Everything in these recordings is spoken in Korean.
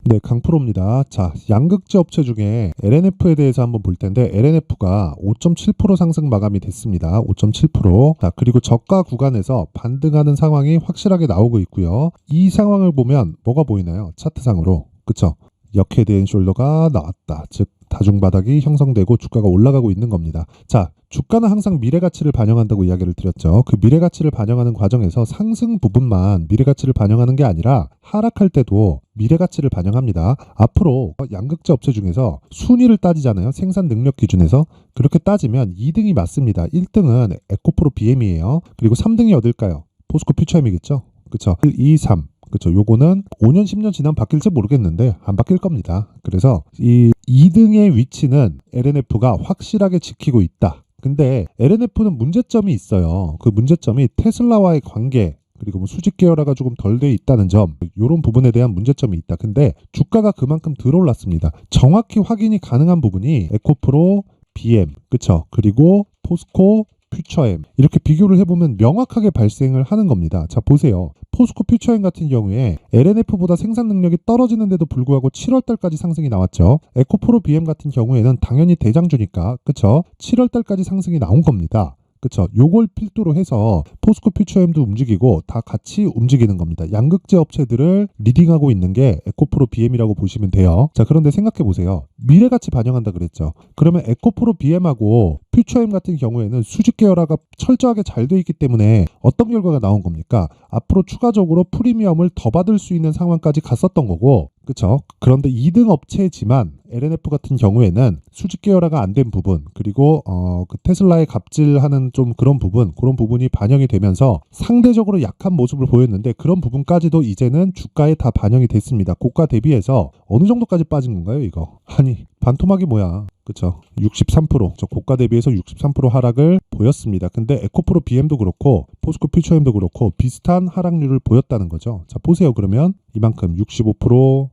네, 강프로입니다. 자, 양극재 업체 중에 LNF에 대해서 한번 볼 텐데 LNF가 5.7% 상승 마감이 됐습니다. 5.7%. 자, 그리고 저가 구간에서 반등하는 상황이 확실하게 나오고 있고요. 이 상황을 보면 뭐가 보이나요? 차트상으로. 그쵸? 역헤드 앤 숄더가 나왔다. 즉 다중바닥이 형성되고 주가가 올라가고 있는 겁니다. 자, 주가는 항상 미래가치를 반영한다고 이야기를 드렸죠. 그 미래가치를 반영하는 과정에서 상승 부분만 미래가치를 반영하는 게 아니라 하락할 때도 미래가치를 반영합니다. 앞으로 양극재 업체 중에서 순위를 따지잖아요. 생산 능력 기준에서. 그렇게 따지면 2등이 맞습니다. 1등은 에코프로 BM이에요. 그리고 3등이 어딜까요? 포스코 퓨처엠이겠죠. 그쵸? 1, 2, 3. 그쵸. 요거는 5년, 10년 지나면 바뀔지 모르겠는데 안 바뀔 겁니다. 그래서 이 2등의 위치는 LNF가 확실하게 지키고 있다. 근데 LNF는 문제점이 있어요. 그 문제점이 테슬라와의 관계, 그리고 뭐 수직 계열화가 조금 덜 돼 있다는 점, 이런 부분에 대한 문제점이 있다. 근데 주가가 그만큼 덜 올랐습니다. 정확히 확인이 가능한 부분이 에코프로, BM, 그쵸? 그리고 포스코, 퓨처엠, 이렇게 비교를 해보면 명확하게 발생을 하는 겁니다. 자, 보세요. 포스코 퓨처엠 같은 경우에 LNF보다 생산 능력이 떨어지는데도 불구하고 7월달까지 상승이 나왔죠. 에코프로 BM 같은 경우에는 당연히 대장주니까, 그쵸? 7월달까지 상승이 나온 겁니다. 그쵸? 요걸 필두로 해서 포스코 퓨처엠도 움직이고 다 같이 움직이는 겁니다. 양극재 업체들을 리딩하고 있는 게 에코프로 BM이라고 보시면 돼요. 자, 그런데 생각해 보세요. 미래가치 반영한다 그랬죠. 그러면 에코프로 BM하고 퓨처엠 같은 경우에는 수직 계열화가 철저하게 잘 돼 있기 때문에 어떤 결과가 나온 겁니까? 앞으로 추가적으로 프리미엄을 더 받을 수 있는 상황까지 갔었던 거고, 그쵸? 그런데 2등 업체지만 LNF 같은 경우에는 수직 계열화가 안 된 부분, 그리고 그 테슬라의 갑질하는 좀 그런 부분이 반영이 되면서 상대적으로 약한 모습을 보였는데 그런 부분까지도 이제는 주가에 다 반영이 됐습니다. 고가 대비해서 어느 정도까지 빠진 건가요, 이거? 아니, 반토막이 뭐야? 그쵸? 63%, 저 고가 대비해서 63% 하락을 보였습니다. 근데 에코프로 BM도 그렇고 포스코 퓨처엠도 그렇고 비슷한 하락률을 보였다는 거죠. 자, 보세요. 그러면 이만큼 65%,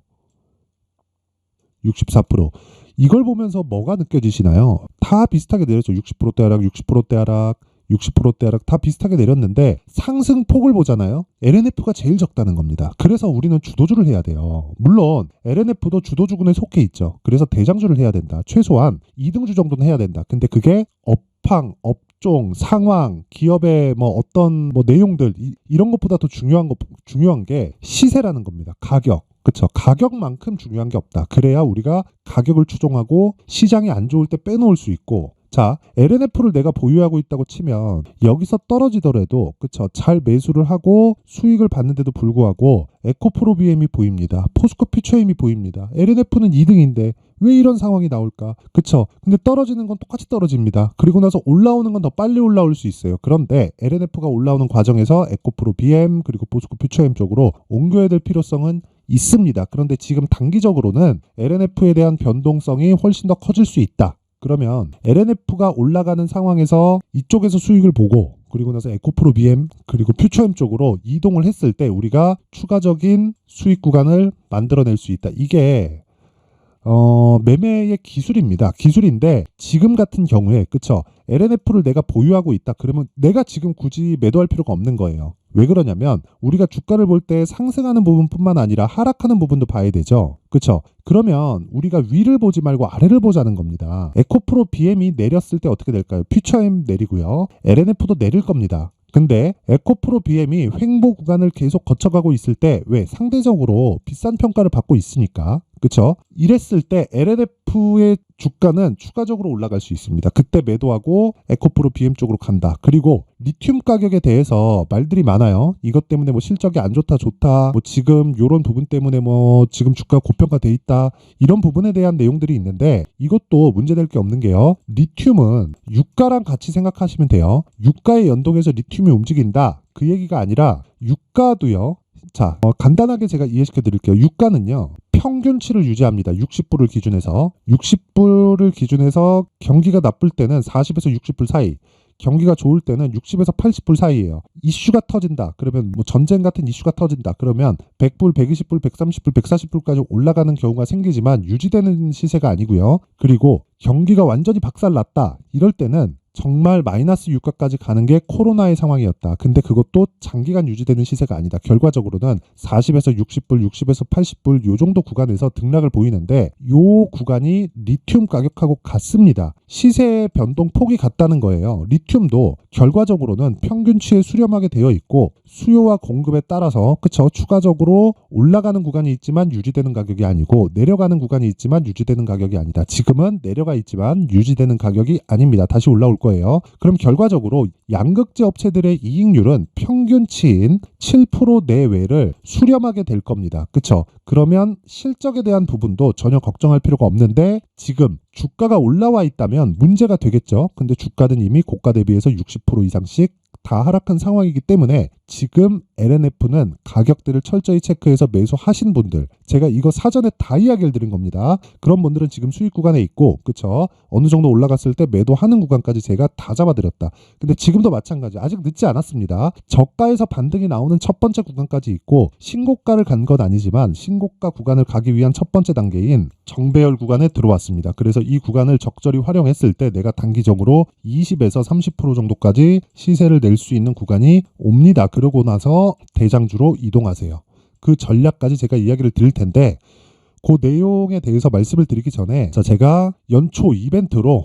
64%. 이걸 보면서 뭐가 느껴지시나요? 다 비슷하게 내렸죠. 60%대 하락, 60%대 하락, 60%대 하락 다 비슷하게 내렸는데 상승폭을 보잖아요. LNF가 제일 적다는 겁니다. 그래서 우리는 주도주를 해야 돼요. 물론 LNF도 주도주군에 속해 있죠. 그래서 대장주를 해야 된다. 최소한 2등주 정도는 해야 된다. 근데 그게 업종, 상황, 기업의 뭐 어떤 뭐 내용들 이런 것보다 더 중요한 게 시세라는 겁니다. 가격. 그쵸. 가격만큼 중요한 게 없다. 그래야 우리가 가격을 추종하고 시장이 안 좋을 때 빼놓을 수 있고, 자, LNF를 내가 보유하고 있다고 치면 여기서 떨어지더라도, 그쵸, 잘 매수를 하고 수익을 받는데도 불구하고 에코프로 BM이 보입니다. 포스코 퓨처엠이 보입니다. LNF는 2등인데 왜 이런 상황이 나올까? 그쵸? 근데 떨어지는 건 똑같이 떨어집니다. 그리고 나서 올라오는 건 더 빨리 올라올 수 있어요. 그런데 LNF가 올라오는 과정에서 에코프로 BM 그리고 포스코 퓨처엠 쪽으로 옮겨야 될 필요성은 있습니다. 그런데 지금 단기적으로는 LNF에 대한 변동성이 훨씬 더 커질 수 있다. 그러면 LNF가 올라가는 상황에서 이쪽에서 수익을 보고 그리고 나서 에코프로 BM 그리고 퓨처엠 쪽으로 이동을 했을 때 우리가 추가적인 수익 구간을 만들어낼 수 있다. 이게 매매의 기술입니다. 기술인데 지금 같은 경우에, 그쵸? LNF를 내가 보유하고 있다. 그러면 내가 지금 굳이 매도할 필요가 없는 거예요. 왜 그러냐면 우리가 주가를 볼 때 상승하는 부분뿐만 아니라 하락하는 부분도 봐야 되죠. 그쵸? 그러면 우리가 위를 보지 말고 아래를 보자는 겁니다. 에코프로 BM이 내렸을 때 어떻게 될까요? 퓨처엠 내리고요. LNF도 내릴 겁니다. 근데 에코프로 BM이 횡보 구간을 계속 거쳐가고 있을 때 왜? 상대적으로 비싼 평가를 받고 있으니까. 그쵸? 이랬을 때 LNF의 주가는 추가적으로 올라갈 수 있습니다. 그때 매도하고 에코프로 BM 쪽으로 간다. 그리고 리튬 가격에 대해서 말들이 많아요. 이것 때문에 뭐 실적이 안 좋다, 좋다. 뭐 지금 요런 부분 때문에 뭐 지금 주가 고평가돼 있다. 이런 부분에 대한 내용들이 있는데 이것도 문제될 게 없는 게요. 리튬은 유가랑 같이 생각하시면 돼요. 유가에 연동해서 리튬이 움직인다. 그 얘기가 아니라 유가도요. 자, 간단하게 제가 이해시켜 드릴게요. 유가는요. 평균치를 유지합니다. 60불을 기준해서. 60불을 기준해서 경기가 나쁠 때는 40에서 60불 사이. 경기가 좋을 때는 60에서 80불 사이예요. 이슈가 터진다. 그러면 뭐 전쟁 같은 이슈가 터진다. 그러면 100불, 120불, 130불, 140불까지 올라가는 경우가 생기지만 유지되는 시세가 아니고요. 그리고 경기가 완전히 박살났다. 이럴 때는 정말 마이너스 유가까지 가는 게 코로나의 상황이었다. 근데 그것도 장기간 유지되는 시세가 아니다. 결과적으로는 40에서 60불, 60에서 80불 요 정도 구간에서 등락을 보이는데 요 구간이 리튬 가격하고 같습니다. 시세의 변동폭이 같다는 거예요. 리튬도 결과적으로는 평균치에 수렴하게 되어 있고 수요와 공급에 따라서 그쵸 추가적으로 올라가는 구간이 있지만 유지되는 가격이 아니고 내려가는 구간이 있지만 유지되는 가격이 아니다. 지금은 내려가 있지만 유지되는 가격이 아닙니다. 다시 올라올 거예요. 그럼 결과적으로 양극재 업체들의 이익률은 평균치인 7% 내외를 수렴하게 될 겁니다. 그쵸? 그러면 실적에 대한 부분도 전혀 걱정할 필요가 없는데 지금 주가가 올라와 있다면 문제가 되겠죠. 근데 주가는 이미 고가 대비해서 60% 이상씩 다 하락한 상황이기 때문에 지금 LNF는 가격들을 철저히 체크해서 매수하신 분들, 제가 이거 사전에 다 이야기를 드린 겁니다. 그런 분들은 지금 수익 구간에 있고 그쵸? 어느 정도 올라갔을 때 매도하는 구간까지 제가 다 잡아드렸다. 근데 지금도 마찬가지 아직 늦지 않았습니다. 저가에서 반등이 나오는 첫 번째 구간까지 있고 신고가를 간 건 아니지만 신고가 구간을 가기 위한 첫 번째 단계인 정배열 구간에 들어왔습니다. 그래서 이 구간을 적절히 활용했을 때 내가 단기적으로 20에서 30% 정도까지 시세를 낼 수 있는 구간이 옵니다. 그러고 나서 대장주로 이동하세요. 그 전략까지 제가 이야기를 드릴 텐데 그 내용에 대해서 말씀을 드리기 전에 제가 연초 이벤트로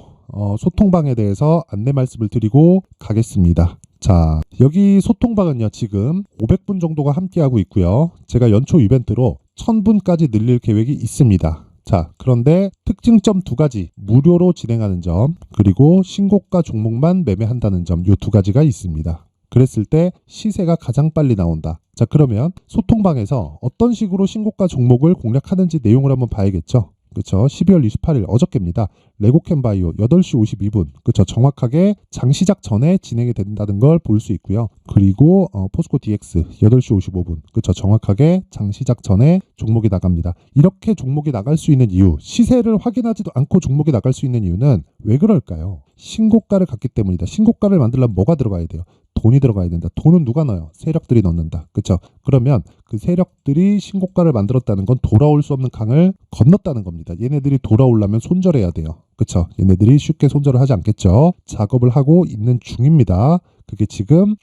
소통방에 대해서 안내 말씀을 드리고 가겠습니다. 자, 여기 소통방은요 지금 500분 정도가 함께하고 있고요. 제가 연초 이벤트로 1000분까지 늘릴 계획이 있습니다. 자, 그런데 특징점 두 가지, 무료로 진행하는 점 그리고 신고가 종목만 매매한다는 점, 이 두 가지가 있습니다. 그랬을 때 시세가 가장 빨리 나온다. 자, 그러면 소통방에서 어떤 식으로 신고가 종목을 공략하는지 내용을 한번 봐야겠죠. 그쵸? 12월 28일 어저께입니다. 레고캠바이오 8시 52분. 그쵸? 정확하게 장 시작 전에 진행이 된다는 걸 볼 수 있고요. 그리고 포스코 DX 8시 55분. 그쵸? 정확하게 장 시작 전에 종목이 나갑니다. 이렇게 종목이 나갈 수 있는 이유, 시세를 확인하지도 않고 종목이 나갈 수 있는 이유는 왜 그럴까요? 신고가를 갔기 때문이다. 신고가를 만들려면 뭐가 들어가야 돼요? 돈이 들어가야 된다. 돈은 누가 넣어요? 세력들이 넣는다. 그렇죠? 그러면 그 세력들이 신고가를 만들었다는 건 돌아올 수 없는 강을 건넜다는 겁니다. 얘네들이 돌아오려면 손절해야 돼요. 그렇죠? 얘네들이 쉽게 손절을 하지 않겠죠. 작업을 하고 있는 중입니다. 그게 지금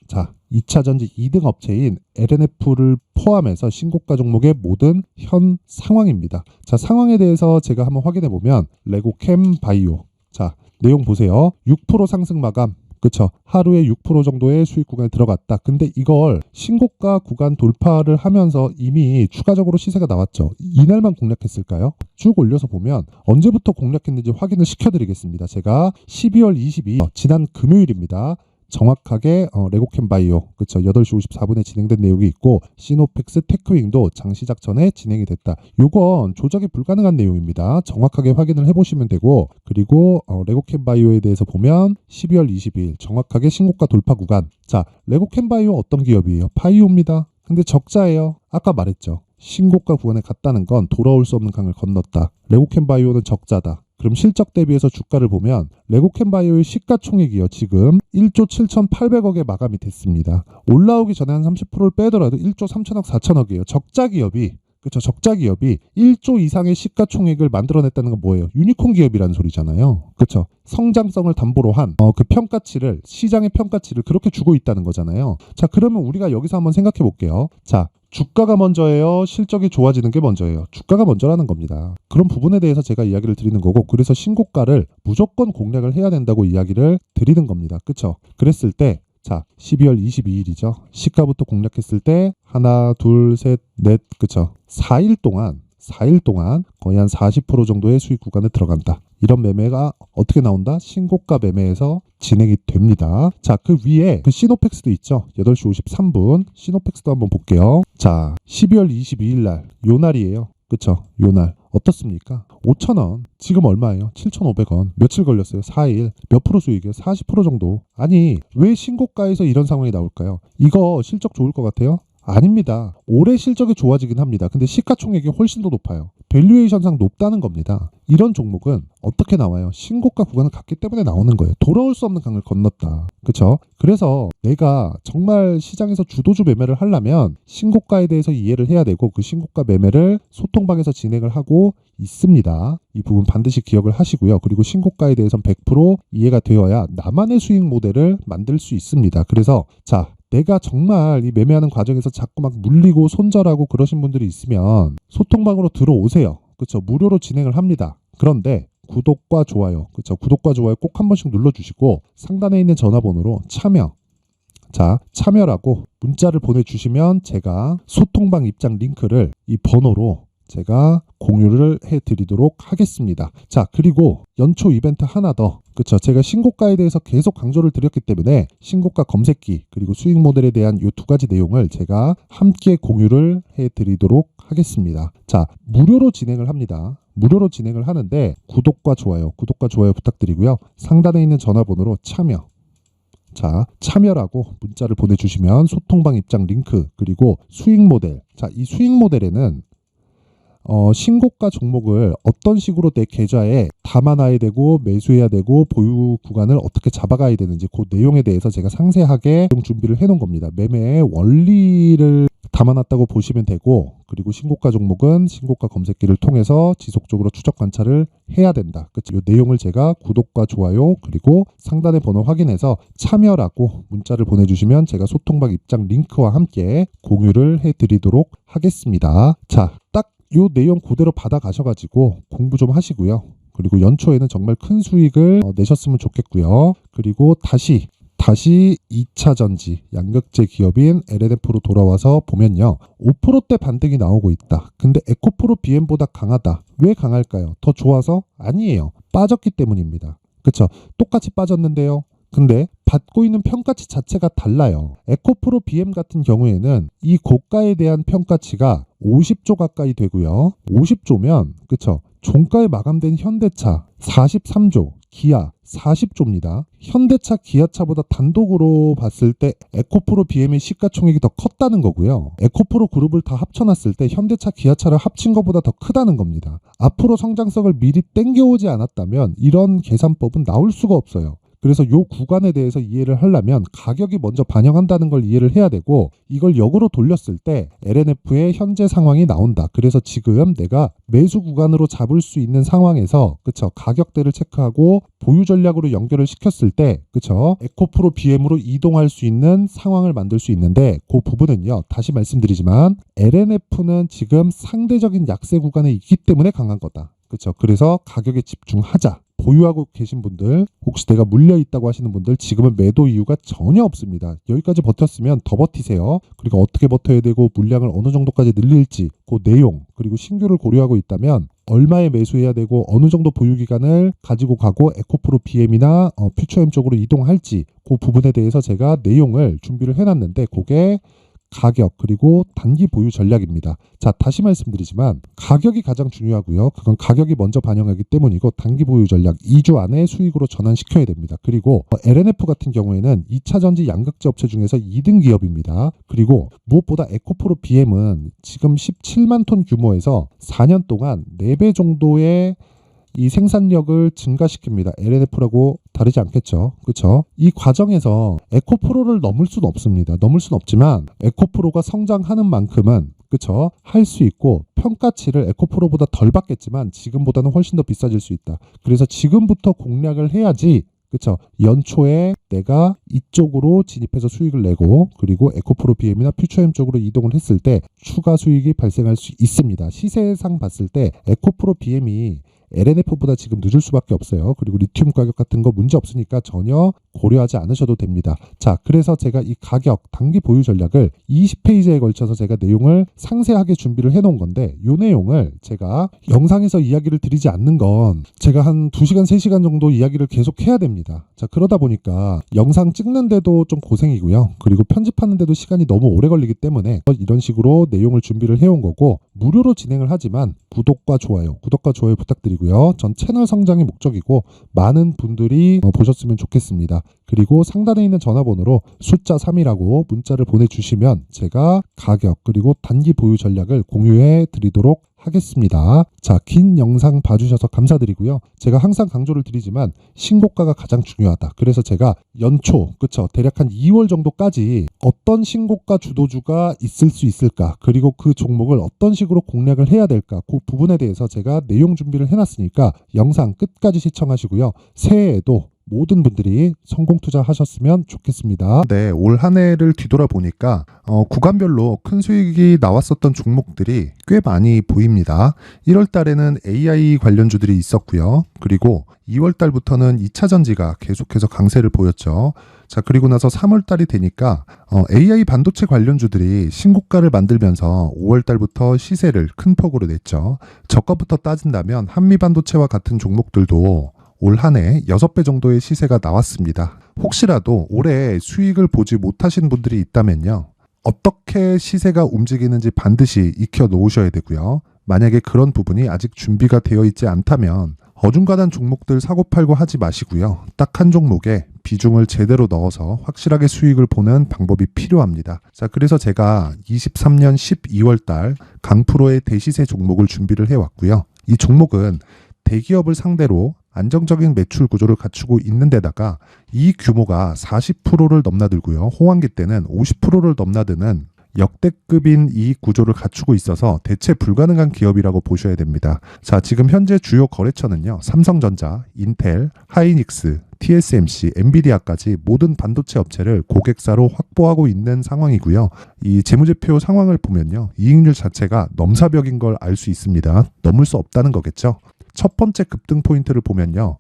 2차전지 2등 업체인 LNF를 포함해서 신고가 종목의 모든 현 상황입니다. 자, 상황에 대해서 제가 한번 확인해 보면 레고캠 바이오. 자, 내용 보세요. 6% 상승 마감. 그쵸? 하루에 6% 정도의 수익 구간에 들어갔다. 근데 이걸 신고가 구간 돌파를 하면서 이미 추가적으로 시세가 나왔죠. 이날만 공략했을까요? 쭉 올려서 보면 언제부터 공략했는지 확인을 시켜드리겠습니다. 제가 12월 22일 지난 금요일입니다. 정확하게 레고캠바이오 그쵸 8시 54분에 진행된 내용이 있고 시노펙스 테크윙도 장 시작 전에 진행이 됐다. 요건 조작이 불가능한 내용입니다. 정확하게 확인을 해보시면 되고 그리고 레고캠바이오에 대해서 보면 12월 22일 정확하게 신고가 돌파 구간. 자, 레고캠바이오 어떤 기업이에요? 바이오입니다. 근데 적자예요. 아까 말했죠. 신고가 구간에 갔다는 건 돌아올 수 없는 강을 건넜다. 레고캠바이오는 적자다. 그럼 실적 대비해서 주가를 보면 레고캠바이오의 시가총액이요. 지금 1조 7,800억에 마감이 됐습니다. 올라오기 전에 한 30%를 빼더라도 1조 3천억 4천억이에요. 적자 기업이 그렇죠. 적자 기업이 1조 이상의 시가총액을 만들어냈다는 건 뭐예요? 유니콘 기업이라는 소리잖아요. 그렇죠. 성장성을 담보로 한 그 평가치를 시장의 평가치를 그렇게 주고 있다는 거잖아요. 자, 그러면 우리가 여기서 한번 생각해 볼게요. 자, 주가가 먼저예요? 실적이 좋아지는 게 먼저예요? 주가가 먼저라는 겁니다. 그런 부분에 대해서 제가 이야기를 드리는 거고 그래서 신고가를 무조건 공략을 해야 된다고 이야기를 드리는 겁니다. 그렇죠? 그랬을 때 자, 12월 22일이죠. 시가부터 공략했을 때 하나, 둘, 셋, 넷, 그쵸? 4일 동안 거의 한 40% 정도의 수익 구간에 들어간다. 이런 매매가 어떻게 나온다? 신고가 매매에서 진행이 됩니다. 자, 그 위에 그 시노펙스도 있죠. 8시 53분 시노펙스도 한번 볼게요. 자, 12월 22일 날 요 날이에요. 그쵸? 요 날 어떻습니까? 5,000원 지금 얼마예요? 7,500원 며칠 걸렸어요? 4일 몇 프로 수익이에요? 40% 정도. 아니 왜 신고가에서 이런 상황이 나올까요? 이거 실적 좋을 것 같아요? 아닙니다. 올해 실적이 좋아지긴 합니다. 근데 시가총액이 훨씬 더 높아요. 밸류에이션상 높다는 겁니다. 이런 종목은 어떻게 나와요? 신고가 구간을 갔기 때문에 나오는 거예요. 돌아올 수 없는 강을 건넜다. 그렇죠? 그래서 내가 정말 시장에서 주도주 매매를 하려면 신고가에 대해서 이해를 해야 되고 그 신고가 매매를 소통방에서 진행을 하고 있습니다. 이 부분 반드시 기억을 하시고요. 그리고 신고가에 대해서는 100% 이해가 되어야 나만의 수익 모델을 만들 수 있습니다. 그래서 자, 내가 정말 이 매매하는 과정에서 자꾸 막 물리고 손절하고 그러신 분들이 있으면 소통방으로 들어오세요. 그렇죠? 무료로 진행을 합니다. 그런데 구독과 좋아요, 그렇죠? 구독과 좋아요 꼭 한 번씩 눌러주시고 상단에 있는 전화번호로 참여라고 문자를 보내주시면 제가 소통방 입장 링크를 이 번호로 제가 공유를 해드리도록 하겠습니다. 자, 그리고 연초 이벤트 하나 더. 그쵸? 제가 신고가에 대해서 계속 강조를 드렸기 때문에 신고가 검색기 그리고 수익 모델에 대한 이 두 가지 내용을 제가 함께 공유를 해드리도록 하겠습니다. 자, 무료로 진행을 합니다. 무료로 진행을 하는데 구독과 좋아요 부탁드리고요. 상단에 있는 전화번호로 참여라고 문자를 보내주시면 소통방 입장 링크 그리고 수익 모델. 자, 이 수익 모델에는 신고가 종목을 어떤 식으로 내 계좌에 담아놔야 되고 매수해야 되고 보유 구간을 어떻게 잡아가야 되는지 그 내용에 대해서 제가 상세하게 준비를 해놓은 겁니다. 매매의 원리를 담아놨다고 보시면 되고 그리고 신고가 종목은 신고가 검색기를 통해서 지속적으로 추적 관찰을 해야 된다. 그치? 이 내용을 제가 구독과 좋아요 그리고 상단의 번호 확인해서 참여라고 문자를 보내주시면 제가 소통방 입장 링크와 함께 공유를 해드리도록 하겠습니다. 자, 딱 이 내용 그대로 받아 가셔가지고 공부 좀 하시고요. 그리고 연초에는 정말 큰 수익을 내셨으면 좋겠고요. 그리고 다시 2차 전지 양극재 기업인 LNF로 돌아와서 보면요. 5%대 반등이 나오고 있다. 근데 에코프로 BM보다 강하다. 왜 강할까요? 더 좋아서? 아니에요. 빠졌기 때문입니다. 그쵸? 똑같이 빠졌는데요. 근데 받고 있는 평가치 자체가 달라요. 에코프로 BM 같은 경우에는 이 고가에 대한 평가치가 50조 가까이 되고요. 50조면 그쵸? 종가에 마감된 현대차 43조, 기아 40조입니다. 현대차, 기아차보다 단독으로 봤을 때 에코프로 BM의 시가총액이 더 컸다는 거고요. 에코프로 그룹을 다 합쳐놨을 때 현대차, 기아차를 합친 것보다 더 크다는 겁니다. 앞으로 성장성을 미리 땡겨오지 않았다면 이런 계산법은 나올 수가 없어요. 그래서 이 구간에 대해서 이해를 하려면 가격이 먼저 반영한다는 걸 이해를 해야 되고 이걸 역으로 돌렸을 때 LNF의 현재 상황이 나온다. 그래서 지금 내가 매수 구간으로 잡을 수 있는 상황에서 그쵸? 가격대를 체크하고 보유 전략으로 연결을 시켰을 때 그쵸? 에코프로 BM으로 이동할 수 있는 상황을 만들 수 있는데 그 부분은요. 다시 말씀드리지만 LNF는 지금 상대적인 약세 구간에 있기 때문에 강한 거다. 그쵸? 그래서 가격에 집중하자. 보유하고 계신 분들 혹시 내가 물려 있다고 하시는 분들 지금은 매도 이유가 전혀 없습니다. 여기까지 버텼으면 더 버티세요. 그리고 어떻게 버텨야 되고 물량을 어느 정도까지 늘릴지 그 내용 그리고 신규를 고려하고 있다면 얼마에 매수해야 되고 어느 정도 보유 기간을 가지고 가고 에코프로 BM이나 퓨처엠 쪽으로 이동할지 그 부분에 대해서 제가 내용을 준비를 해놨는데 그게 가격 그리고 단기 보유 전략입니다. 자, 다시 말씀드리지만 가격이 가장 중요하고요. 그건 가격이 먼저 반영하기 때문이고 단기 보유 전략 2주 안에 수익으로 전환시켜야 됩니다. 그리고 LNF 같은 경우에는 2차 전지 양극재 업체 중에서 2등 기업입니다. 그리고 무엇보다 에코프로 BM은 지금 17만 톤 규모에서 4년 동안 4배 정도의 이 생산력을 증가시킵니다. LNF라고 다르지 않겠죠. 그렇죠? 이 과정에서 에코프로를 넘을 수는 없습니다. 넘을 수는 없지만 에코프로가 성장하는 만큼은 그렇죠? 할 수 있고 평가치를 에코프로보다 덜 받겠지만 지금보다는 훨씬 더 비싸질 수 있다. 그래서 지금부터 공략을 해야지 그렇죠? 연초에 내가 이쪽으로 진입해서 수익을 내고 그리고 에코프로 BM이나 퓨처엠 쪽으로 이동을 했을 때 추가 수익이 발생할 수 있습니다. 시세상 봤을 때 에코프로 BM이 LNF보다 지금 늦을 수밖에 없어요. 그리고 리튬 가격 같은 거 문제 없으니까 전혀 고려하지 않으셔도 됩니다. 자, 그래서 제가 이 가격 단기 보유 전략을 20페이지에 걸쳐서 제가 내용을 상세하게 준비를 해놓은 건데 이 내용을 제가 영상에서 이야기를 드리지 않는 건 제가 한 2시간, 3시간 정도 이야기를 계속 해야 됩니다. 자, 그러다 보니까 영상 찍는데도 좀 고생이고요. 그리고 편집하는데도 시간이 너무 오래 걸리기 때문에 이런 식으로 내용을 준비를 해온 거고 무료로 진행을 하지만 구독과 좋아요 부탁드리고요. 전 채널 성장이 목적이고 많은 분들이 보셨으면 좋겠습니다. 그리고 상단에 있는 전화번호로 숫자 3이라고 문자를 보내주시면 제가 가격 그리고 단기 보유 전략을 공유해 드리도록 하겠습니다. 자, 긴 영상 봐주셔서 감사드리고요. 제가 항상 강조를 드리지만 신고가가 가장 중요하다. 그래서 제가 연초, 그쵸, 대략 한 2월 정도까지 어떤 신고가 주도주가 있을 수 있을까, 그리고 그 종목을 어떤 식으로 공략을 해야 될까, 그 부분에 대해서 제가 내용 준비를 해놨으니까 영상 끝까지 시청하시고요. 새해에도 모든 분들이 성공 투자하셨으면 좋겠습니다. 네, 올 한 해를 뒤돌아보니까 구간별로 큰 수익이 나왔었던 종목들이 꽤 많이 보입니다. 1월 달에는 AI 관련주들이 있었고요. 그리고 2월 달부터는 2차 전지가 계속해서 강세를 보였죠. 자, 그리고 나서 3월 달이 되니까 AI 반도체 관련주들이 신고가를 만들면서 5월 달부터 시세를 큰 폭으로 냈죠. 저가부터 따진다면 한미반도체와 같은 종목들도 올 한 해 6배 정도의 시세가 나왔습니다. 혹시라도 올해 수익을 보지 못하신 분들이 있다면요, 어떻게 시세가 움직이는지 반드시 익혀 놓으셔야 되고요. 만약에 그런 부분이 아직 준비가 되어 있지 않다면 어중간한 종목들 사고팔고 하지 마시고요. 딱 한 종목에 비중을 제대로 넣어서 확실하게 수익을 보는 방법이 필요합니다. 자, 그래서 제가 23년 12월 달 강프로의 대시세 종목을 준비를 해왔고요. 이 종목은 대기업을 상대로 안정적인 매출 구조를 갖추고 있는 데다가 이 규모가 40%를 넘나들고요. 호황기 때는 50%를 넘나드는 역대급인 이익 구조를 갖추고 있어서 대체 불가능한 기업이라고 보셔야 됩니다. 자, 지금 현재 주요 거래처는요, 삼성전자, 인텔, 하이닉스, TSMC, 엔비디아까지 모든 반도체 업체를 고객사로 확보하고 있는 상황이고요. 이 재무제표 상황을 보면요, 이익률 자체가 넘사벽인 걸 알 수 있습니다. 넘을 수 없다는 거겠죠. 첫 번째 급등 포인트를 보면요,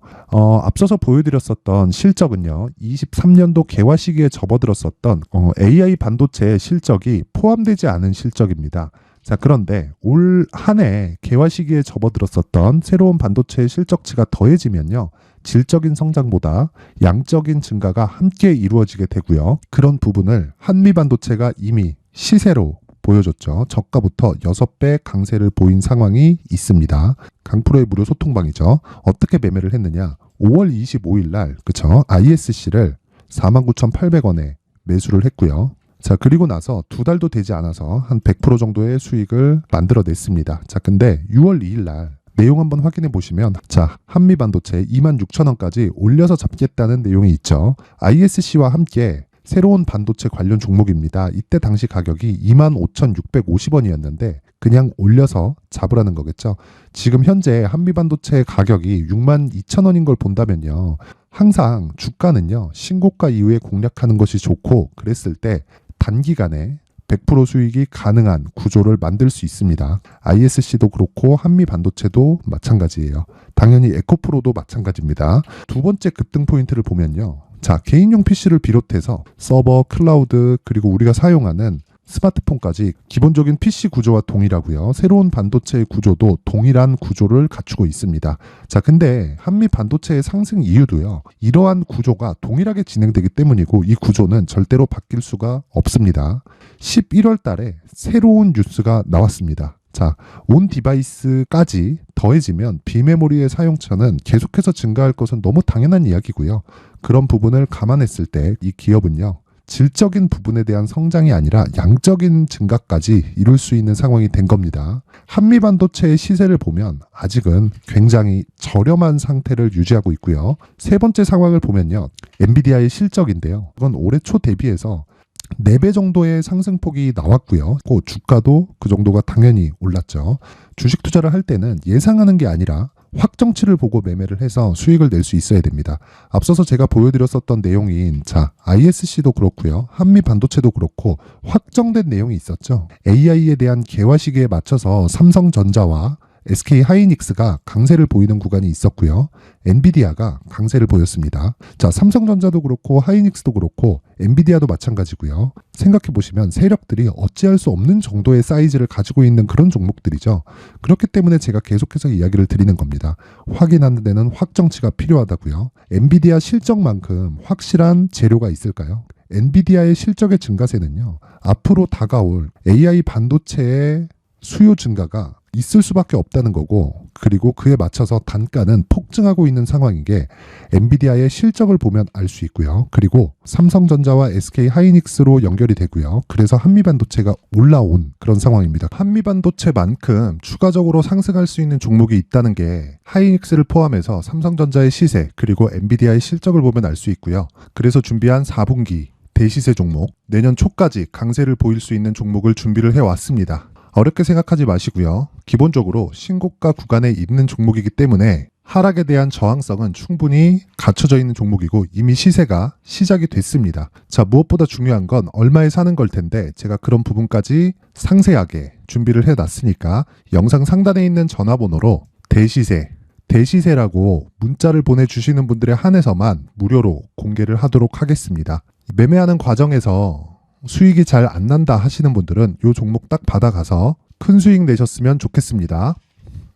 앞서서 보여드렸었던 실적은요, 23년도 개화 시기에 접어들었었던 AI 반도체의 실적이 포함되지 않은 실적입니다. 자, 그런데 올 한 해 개화 시기에 접어들었었던 새로운 반도체의 실적치가 더해지면요, 질적인 성장보다 양적인 증가가 함께 이루어지게 되고요. 그런 부분을 한미반도체가 이미 시세로 보여줬죠. 저가부터 6배 강세를 보인 상황이 있습니다. 강프로의 무료 소통방이죠. 어떻게 매매를 했느냐? 5월 25일 날, 그쵸? ISC를 49,800원에 매수를 했고요. 자, 그리고 나서 2달도 되지 않아서 한 100% 정도의 수익을 만들어냈습니다. 자, 근데 6월 2일 날 내용 한번 확인해 보시면, 자, 한미반도체 26,000원까지 올려서 잡겠다는 내용이 있죠. ISC와 함께 새로운 반도체 관련 종목입니다. 이때 당시 가격이 25,650원이었는데 그냥 올려서 잡으라는 거겠죠. 지금 현재 한미반도체 가격이 62,000원인 걸 본다면요, 항상 주가는요, 신고가 이후에 공략하는 것이 좋고, 그랬을 때 단기간에 100% 수익이 가능한 구조를 만들 수 있습니다. ISC도 그렇고 한미반도체도 마찬가지예요. 당연히 에코프로도 마찬가지입니다. 두 번째 급등 포인트를 보면요, 자, 개인용 PC를 비롯해서 서버, 클라우드, 그리고 우리가 사용하는 스마트폰까지 기본적인 PC 구조와 동일하고요. 새로운 반도체의 구조도 동일한 구조를 갖추고 있습니다. 자, 근데 한미 반도체의 상승 이유도요, 이러한 구조가 동일하게 진행되기 때문이고, 이 구조는 절대로 바뀔 수가 없습니다. 11월 달에 새로운 뉴스가 나왔습니다. 자, 온 디바이스까지 더해지면 비메모리의 사용처는 계속해서 증가할 것은 너무 당연한 이야기고요. 그런 부분을 감안했을 때 이 기업은요, 질적인 부분에 대한 성장이 아니라 양적인 증가까지 이룰 수 있는 상황이 된 겁니다. 한미반도체의 시세를 보면 아직은 굉장히 저렴한 상태를 유지하고 있고요. 세 번째 상황을 보면요, 엔비디아의 실적인데요, 이건 올해 초 대비해서 4배 정도의 상승폭이 나왔고요. 그 주가도 그 정도가 당연히 올랐죠. 주식 투자를 할 때는 예상하는 게 아니라 확정치를 보고 매매를 해서 수익을 낼 수 있어야 됩니다. 앞서서 제가 보여드렸었던 내용인, 자, ISC도 그렇고요, 한미 반도체도 그렇고 확정된 내용이 있었죠. AI에 대한 개화 시기에 맞춰서 삼성전자와 SK 하이닉스가 강세를 보이는 구간이 있었고요. 엔비디아가 강세를 보였습니다. 자, 삼성전자도 그렇고 하이닉스도 그렇고 엔비디아도 마찬가지고요. 생각해 보시면 세력들이 어찌할 수 없는 정도의 사이즈를 가지고 있는 그런 종목들이죠. 그렇기 때문에 제가 계속해서 이야기를 드리는 겁니다. 확인하는 데는 확정치가 필요하다고요. 엔비디아 실적만큼 확실한 재료가 있을까요? 엔비디아의 실적의 증가세는요, 앞으로 다가올 AI 반도체의 수요 증가가 있을 수밖에 없다는 거고, 그리고 그에 맞춰서 단가는 폭증하고 있는 상황인 게 엔비디아의 실적을 보면 알 수 있고요. 그리고 삼성전자와 SK하이닉스로 연결이 되고요. 그래서 한미반도체가 올라온 그런 상황입니다. 한미반도체만큼 추가적으로 상승할 수 있는 종목이 있다는 게 하이닉스를 포함해서 삼성전자의 시세 그리고 엔비디아의 실적을 보면 알 수 있고요. 그래서 준비한 4분기 대시세 종목, 내년 초까지 강세를 보일 수 있는 종목을 준비를 해왔습니다. 어렵게 생각하지 마시고요. 기본적으로 신고가 구간에 있는 종목이기 때문에 하락에 대한 저항성은 충분히 갖춰져 있는 종목이고 이미 시세가 시작이 됐습니다. 자, 무엇보다 중요한 건 얼마에 사는 걸 텐데 제가 그런 부분까지 상세하게 준비를 해놨으니까 영상 상단에 있는 전화번호로 대시세라고 문자를 보내주시는 분들에 한해서만 무료로 공개를 하도록 하겠습니다. 매매하는 과정에서 수익이 잘 안 난다 하시는 분들은 이 종목 딱 받아가서 큰 수익 내셨으면 좋겠습니다.